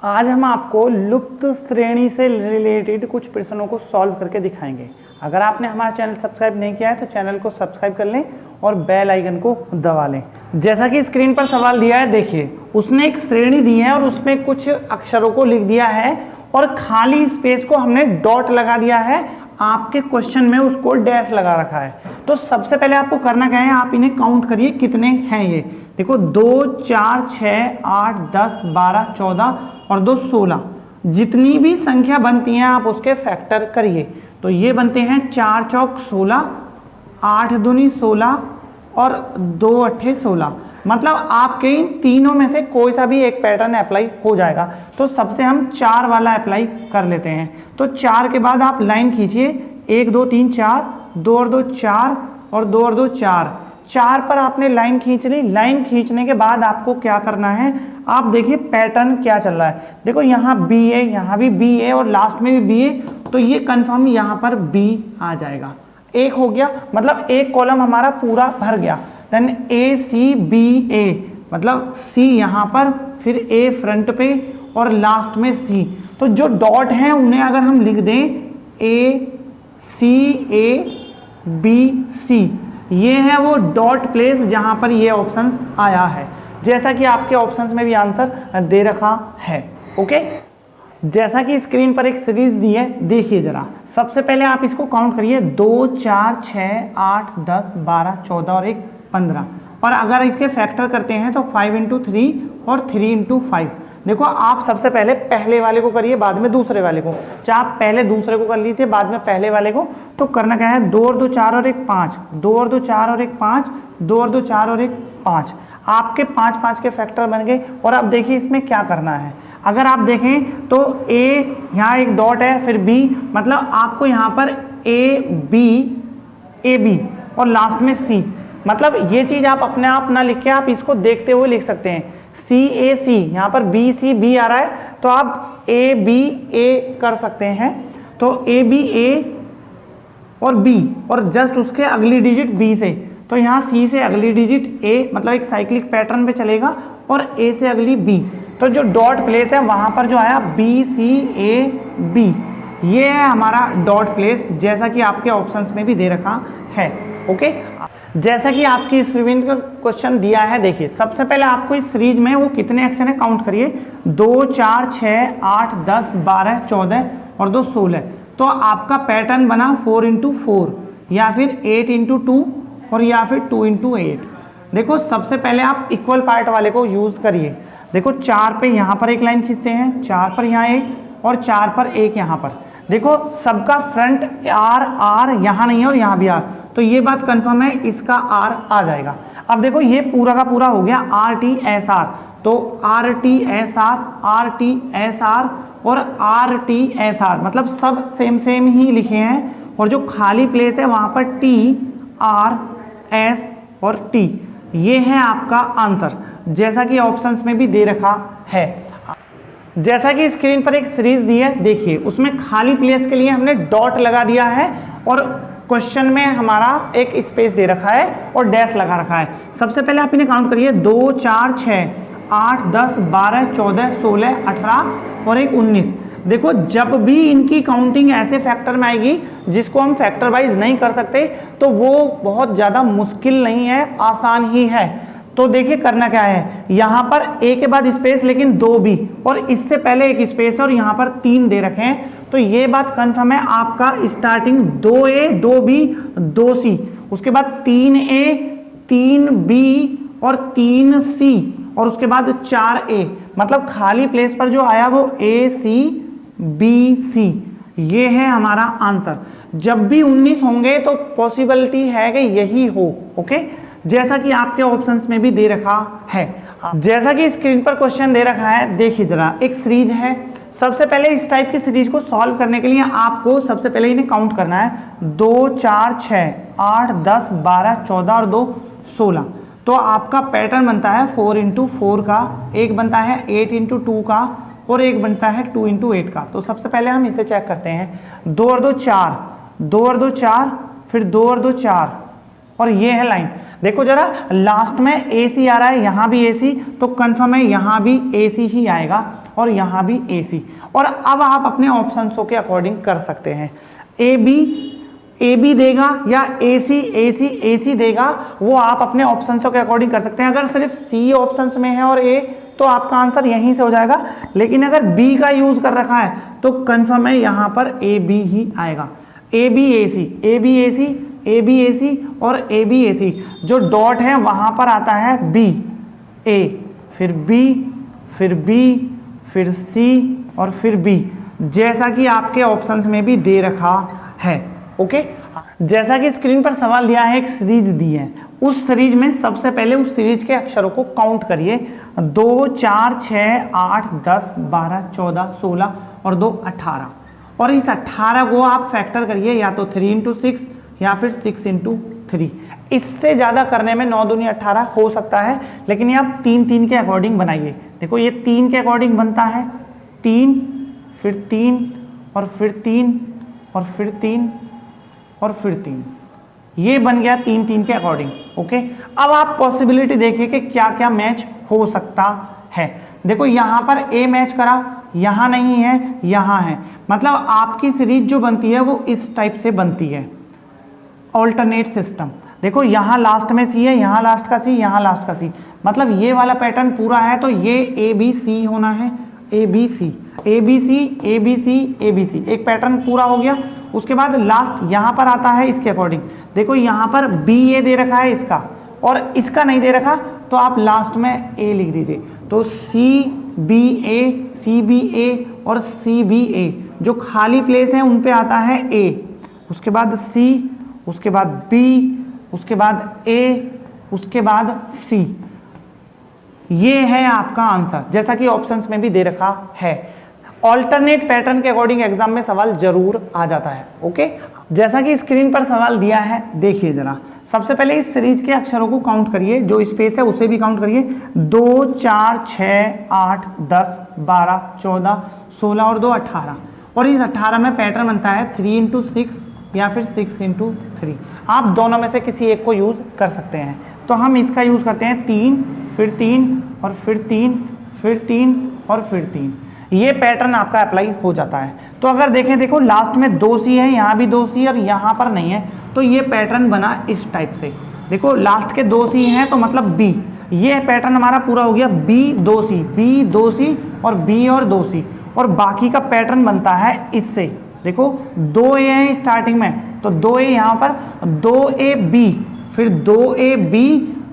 आज हम आपको लुप्त श्रेणी से रिलेटेड कुछ प्रश्नों को सॉल्व करके दिखाएंगे। अगर आपने हमारा चैनल सब्सक्राइब नहीं किया है तो चैनल को सब्सक्राइब कर लें और बेल आइकन को दबा लें। जैसा कि स्क्रीन पर सवाल दिया है, देखिए उसने एक श्रेणी दी है और उसमें कुछ अक्षरों को लिख दिया है और खाली स्पेस को हमने डॉट लगा दिया है। आपके क्वेश्चन में उसको डैश लगा रखा है। तो सबसे पहले आपको करना क्या है, आप इन्हें काउंट करिए कितने हैं ये। देखो 2, 4, 6, 8, 10, 12, 14 और 2 16। जितनी भी संख्या बनती हैं आप उसके फैक्टर करिए। तो ये बनते हैं 4 चौक 16, 8 दूनी 16 और 2 अट्ठे 16। मतलब आपके इन तीनों में से कोई सा भी एक पैटर्न अप्लाई हो जाएगा। तो सबसे हम 4 वाला अप्लाई कर लेते हैं। तो 4 के बाद आप लाइन खींचिए, 1 2 3 4, 2 और 2 4 और 2 और 2 4। 4 पर आपने लाइन खींच ली। लाइन खींचने के बाद आपको क्या करना है, आप देखिए पैटर्न क्या चल रहा है। देखो यहाँ बी है, यहाँ भी बी है और लास्ट में भी बी है। तो ये कंफर्म यहाँ पर बी आ जाएगा। एक हो गया, मतलब एक कॉलम हमारा पूरा भर गया। देन ए सी बी ए, मतलब सी यहाँ पर, फिर ए फ्रंट पे और लास्ट में सी। तो जो डॉट हैं उन्हें अगर हम लिख दें ए सी ए बी सी, ये है वो डॉट प्लेस जहां पर ये ऑप्शन आया है, जैसा कि आपके ऑप्शंस में भी आंसर दे रखा है। ओके, जैसा कि स्क्रीन पर एक सीरीज दी है, देखिए जरा। सबसे पहले आप इसको काउंट करिए, 2 4 6 8 10 12 14 और 1 15। और अगर इसके फैक्टर करते हैं तो 5 × 3 और 3 × 5। देखो आप सबसे पहले पहले वाले को करिए, बाद में दूसरे वाले को। चाहे आप पहले दूसरे को कर लीजिए, बाद में पहले वाले को। तो करना क्या है, 2 और 2 4 और 1 5, 2 और 2 4 और 1 5, 2 और 2 4 और 1 5। आपके 5 5 के फैक्टर बन गए। और अब देखिए इसमें क्या करना है। अगर आप देखें तो ए, यहाँ एक डॉट है, फिर बी, मतलब आपको यहाँ पर ए बी और लास्ट में सी। मतलब ये चीज आप अपने आप ना लिख के आप इसको देखते हुए लिख सकते हैं। सी ए सी, यहाँ पर बी सी बी आ रहा है तो आप ए बी ए कर सकते हैं। तो ए बी ए और बी और जस्ट उसके अगली डिजिट बी से। तो यहाँ सी से अगली डिजिट ए, मतलब एक साइक्लिक पैटर्न पे चलेगा, और ए से अगली बी। तो जो डॉट प्लेस है वहां पर जो आया बी सी ए बी, ये है हमारा डॉट प्लेस, जैसा कि आपके ऑप्शंस में भी दे रखा है। ओके, जैसा कि आपकी स्क्रीन का क्वेश्चन दिया है, देखिए सबसे पहले आपको इस सीरीज में वो कितने अक्षर है काउंट करिए। 2 4 6 8 10 12 14 और 2 16। तो आपका पैटर्न बना 4 × 4 या फिर 8 × 2 और या फिर 2 × 8। देखो सबसे पहले आप इक्वल पार्ट वाले को यूज करिए। देखो 4 पे यहाँ पर एक लाइन खींचते हैं, 4 पर यहाँ एक और 4 पर एक यहाँ पर। देखो सबका फ्रंट आर यहाँ नहीं है और यहाँ भी आर, तो ये बात कंफर्म है, इसका आर आ जाएगा। अब देखो ये पूरा का पूरा हो गया आर टी एस आर। तो आर टी एस आर और आर टी एस आर, मतलब सब सेम ही लिखे हैं। और जो खाली प्लेस है वहां पर टी आर एस और टी, ये है आपका आंसर, जैसा कि ऑप्शंस में भी दे रखा है। जैसा कि स्क्रीन पर एक सीरीज दी है, देखिए उसमें खाली प्लेस के लिए हमने डॉट लगा दिया है और क्वेश्चन में हमारा एक स्पेस दे रखा है और डैश लगा रखा है। सबसे पहले आप इन्हें काउंट करिए, 2 4 6 8 10 12 14 16 18 और 1 19। देखो जब भी इनकी काउंटिंग ऐसे फैक्टर में आएगी जिसको हम फैक्टर वाइज नहीं कर सकते, तो वो बहुत ज्यादा मुश्किल नहीं है, आसान ही है। तो देखिए करना क्या है, यहाँ पर ए के बाद स्पेस लेकिन 2 बी और इससे पहले एक स्पेस और यहाँ पर 3 दे रखे हैं। तो ये बात कंफर्म है, आपका स्टार्टिंग 2A 2B 2C, उसके बाद 3A 3B और 3C और उसके बाद 4A। मतलब खाली प्लेस पर जो आया वो AC BC, ये है हमारा आंसर। जब भी 19 होंगे तो पॉसिबिलिटी है कि यही हो। ओके, जैसा कि आपके ऑप्शंस में भी दे रखा है। जैसा कि स्क्रीन पर क्वेश्चन दे रखा है, देखिए जरा एक सीरीज है। सबसे पहले इस टाइप की सीरीज को सॉल्व करने के लिए आपको सबसे पहले इन्हें काउंट करना है, 2 4 6 8 10 12 14 और 2 16। तो आपका पैटर्न बनता है 4 × 4 का, एक बनता है 8 × 2 का और एक बनता है 2 × 8 का। तो सबसे पहले हम इसे चेक करते हैं। 2 और 2 4, 2 और 2 4, फिर 2 और 2 4 और ये है लाइन। देखो जरा लास्ट में AC आ रहा है, यहाँ भी AC, तो कंफर्म है यहाँ भी AC ही आएगा। और यहाँ भी AC। और अब आप अपने ऑप्शंसों के अकॉर्डिंग कर सकते हैं। ए बी देगा या AC देगा, वो आप अपने ऑप्शंसों के अकॉर्डिंग कर सकते हैं। अगर सिर्फ सी ऑप्शंस में है और ए, तो आपका आंसर यहीं से हो जाएगा। लेकिन अगर बी का यूज कर रखा है तो कंफर्म है यहाँ पर ए बी ही आएगा। ए बी ए सी और ए बी ए सी, जो डॉट है वहां पर आता है बी, ए, फिर बी, फिर बी, फिर सी और फिर बी, जैसा कि आपके ऑप्शंस में भी दे रखा है। ओके, जैसा कि स्क्रीन पर सवाल दिया है, एक सीरीज दी है, उस सीरीज में सबसे पहले उस सीरीज के अक्षरों को काउंट करिए। 2, 4, 6, 8, 10, 12, 14, 16 और 2, 18। और इस 18 को आप फैक्टर करिए, या तो 3 इंटू 6 या फिर 6 इंटू 3। इससे ज़्यादा करने में 9 दूनी 18 हो सकता है, लेकिन ये आप 3 के अकॉर्डिंग बनाइए। देखो ये 3 के अकॉर्डिंग बनता है, 3, फिर 3 और फिर 3 और फिर 3 और फिर 3, ये बन गया 3 के अकॉर्डिंग। ओके, अब आप पॉसिबिलिटी देखिए कि क्या क्या मैच हो सकता है। देखो यहाँ पर ए मैच करा, यहाँ नहीं है, यहाँ है, मतलब आपकी सीरीज जो बनती है वो इस टाइप से बनती है, ऑल्टरनेट सिस्टम। देखो यहाँ लास्ट में सी है, यहाँ लास्ट का सी, यहाँ लास्ट का सी, मतलब ये वाला पैटर्न पूरा है, तो ये ए बी सी होना है, A B C, A B C, A B C, A B C, एक पैटर्न पूरा हो गया। उसके बाद लास्ट यहाँ पर आता है इसके अकॉर्डिंग। देखो यहाँ पर बी ए दे रखा है इसका, और इसका नहीं दे रखा, तो आप लास्ट में ए लिख दीजिए। तो सी बी ए और सी बी ए, जो खाली प्लेस है उन पे आता है ए, उसके बाद सी, उसके बाद बी, उसके बाद ए, उसके बाद सी। ये है आपका आंसर, जैसा कि ऑप्शंस में भी दे रखा है। ऑल्टरनेट पैटर्न के अकॉर्डिंग एग्जाम में सवाल जरूर आ जाता है। ओके, जैसा कि स्क्रीन पर सवाल दिया है, देखिए जरा। सबसे पहले इस सीरीज के अक्षरों को काउंट करिए, जो स्पेस है उसे भी काउंट करिए। 2, 4, 6, 8, 10, 12, 14, 16 और 2, 18। और इस 18 में पैटर्न बनता है 3 इंटू 6 या फिर 6 इंटू 3। आप दोनों में से किसी एक को यूज कर सकते हैं। तो हम इसका यूज करते हैं 3, फिर 3 और फिर 3, फिर 3 और फिर 3। ये पैटर्न आपका अप्लाई हो जाता है। तो अगर देखें, देखो लास्ट में 2 सी है, यहाँ भी 2 सी और यहाँ पर नहीं है, तो ये पैटर्न बना इस टाइप से। देखो लास्ट के 2 सी हैं, तो मतलब बी, ये पैटर्न हमारा पूरा हो गया। बी 2 सी, बी 2 सी और बी और 2 सी, और बाकी का पैटर्न बनता है इससे। देखो 2 ए है स्टार्टिंग में, तो 2 ए यहाँ पर, 2 ए बी, फिर 2 ए बी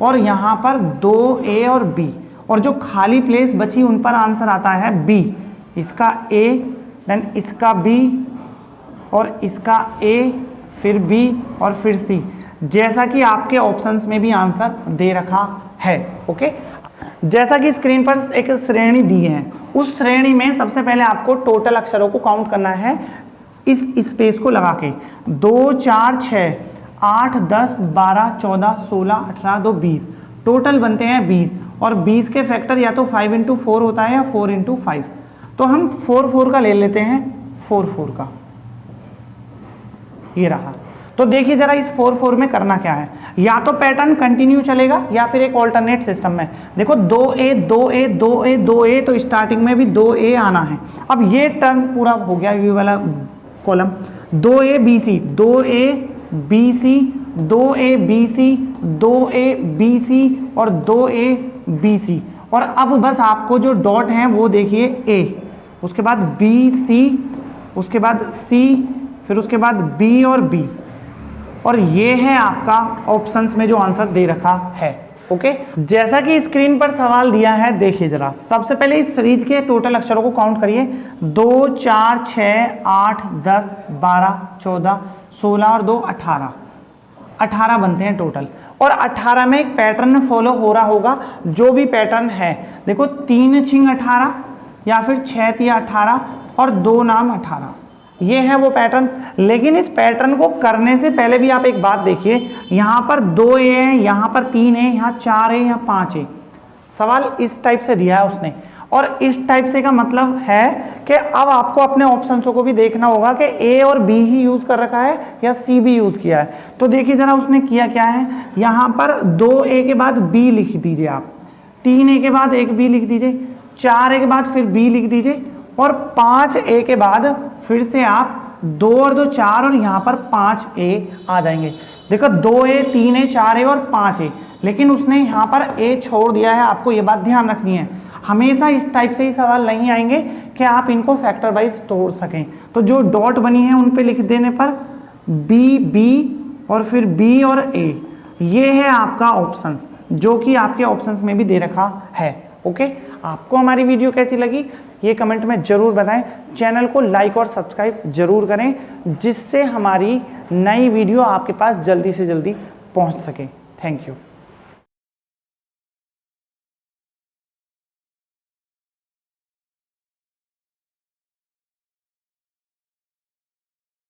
और यहाँ पर 2 ए और बी, और जो खाली प्लेस बची उन पर आंसर आता है बी। इसका ए, देन इसका बी और इसका ए, फिर बी और फिर सी, जैसा कि आपके ऑप्शंस में भी आंसर दे रखा है। ओके, जैसा कि स्क्रीन पर एक श्रेणी दी है, उस श्रेणी में सबसे पहले आपको टोटल अक्षरों को काउंट करना है इस स्पेस को लगा के। 2, 4, 6, 8, 10, 12, 14, 16, 18, 2, 20, टोटल बनते हैं 20। और 20 के फैक्टर या तो 5 इंटू 4 होता है या 4 इंटू 5। तो हम 4 का ले लेते हैं, 4 का, ये रहा। तो देखिए जरा इस 4 में करना क्या है, या तो पैटर्न कंटिन्यू चलेगा या फिर एक ऑल्टरनेट सिस्टम में। देखो 2A 2A 2A 2A, तो स्टार्टिंग में भी 2A आना है। अब ये टर्म पूरा हो गया, ये वाला column. 2A BC 2A BC 2A BC 2A BC और 2A BC। और अब बस आपको जो डॉट हैं वो देखिए A, उसके बाद BC, उसके बाद C, फिर उसके बाद B और B, और ये है आपका ऑप्शंस में जो आंसर दे रखा है। ओके, जैसा कि स्क्रीन पर सवाल दिया है, देखिए जरा। सबसे पहले इस सीरीज के टोटल अक्षरों को काउंट करिए। 2, 4, 6, 8, 10, 12, 14, 16 और 2, 18। 18 बनते हैं टोटल। और 18 में एक पैटर्न फॉलो हो रहा होगा, जो भी पैटर्न है। देखो 3 छिंग 18 या फिर 6 तिया 18 और 2 नाम 18, ये है वो पैटर्न। लेकिन इस पैटर्न को करने से पहले भी आप एक बात देखिए, यहाँ पर 2A है, यहाँ पर 3 है, यहाँ 4 है, यहाँ 5 है। सवाल इस टाइप से दिया है उसने, और इस टाइप से का मतलब है कि अब आपको अपने ऑप्शंस को भी देखना होगा कि A और B ही यूज कर रखा है या C भी यूज किया है। तो देखिए जरा उसने किया क्या है, यहाँ पर 2A के बाद B लिख दीजिए आप, 3A के बाद एक B लिख दीजिए, 4A के बाद फिर B लिख दीजिए और 5A के बाद फिर से आप 2 और 2 4 और यहाँ पर 5A आ जाएंगे। देखो 2A 3A 4A और 5A, लेकिन उसने यहाँ पर A छोड़ दिया है, आपको ये बात ध्यान रखनी है। हमेशा इस टाइप से ही सवाल नहीं आएंगे कि आप इनको फैक्टर वाइज तोड़ सकें। तो जो डॉट बनी है उन पे लिख देने पर B और फिर B और A, ये है आपका ऑप्शन जो कि आपके ऑप्शंस में भी दे रखा है। ओके, आपको हमारी वीडियो कैसी लगी ये कमेंट में जरूर बताएं। चैनल को लाइक और सब्सक्राइब जरूर करें जिससे हमारी नई वीडियो आपके पास जल्दी से जल्दी पहुंच सके। Thank you.